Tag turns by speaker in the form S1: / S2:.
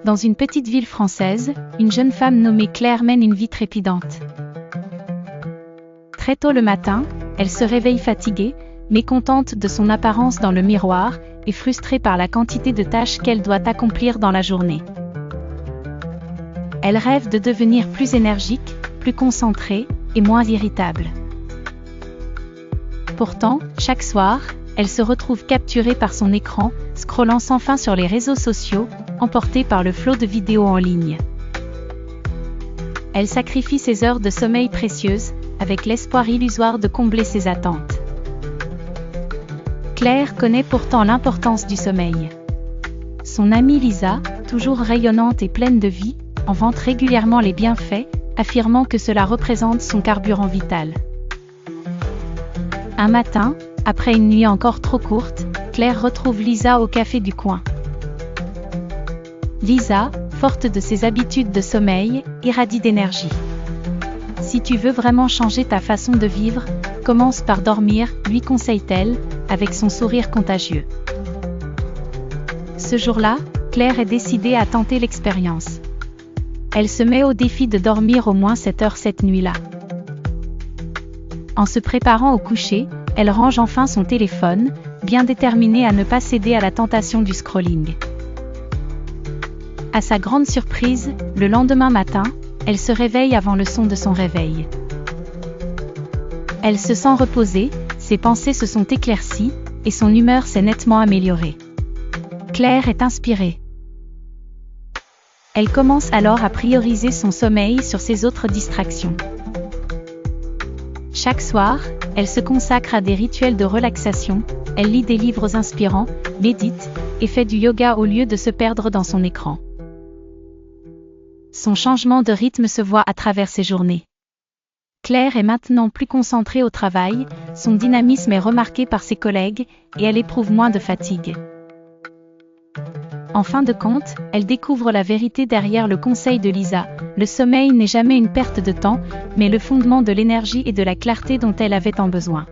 S1: Dans une petite ville française, une jeune femme nommée Claire mène une vie trépidante. Très tôt le matin, elle se réveille fatiguée, mécontente de son apparence dans le miroir, et frustrée par la quantité de tâches qu'elle doit accomplir dans la journée. Elle rêve de devenir plus énergique, plus concentrée, et moins irritable. Pourtant, chaque soir, elle se retrouve capturée par son écran, scrollant sans fin sur les réseaux sociaux, emportée par le flot de vidéos en ligne. Elle sacrifie ses heures de sommeil précieuses, avec l'espoir illusoire de combler ses attentes. Claire connaît pourtant l'importance du sommeil. Son amie Lisa, toujours rayonnante et pleine de vie, en vante régulièrement les bienfaits, affirmant que cela représente son carburant vital. Un matin, après une nuit encore trop courte, Claire retrouve Lisa au café du coin. Lisa, forte de ses habitudes de sommeil, irradie d'énergie. Si tu veux vraiment changer ta façon de vivre, commence par dormir, lui conseille-t-elle, avec son sourire contagieux. Ce jour-là, Claire est décidée à tenter l'expérience. Elle se met au défi de dormir au moins 7 heures cette nuit-là. En se préparant au coucher, elle range enfin son téléphone, bien déterminée à ne pas céder à la tentation du scrolling. À sa grande surprise, le lendemain matin, elle se réveille avant le son de son réveil. Elle se sent reposée, ses pensées se sont éclaircies, et son humeur s'est nettement améliorée. Claire est inspirée. Elle commence alors à prioriser son sommeil sur ses autres distractions. Chaque soir, elle se consacre à des rituels de relaxation, elle lit des livres inspirants, médite, et fait du yoga au lieu de se perdre dans son écran. Son changement de rythme se voit à travers ses journées. Claire est maintenant plus concentrée au travail, son dynamisme est remarqué par ses collègues, et elle éprouve moins de fatigue. En fin de compte, elle découvre la vérité derrière le conseil de Lisa. Le sommeil n'est jamais une perte de temps, mais le fondement de l'énergie et de la clarté dont elle avait tant besoin.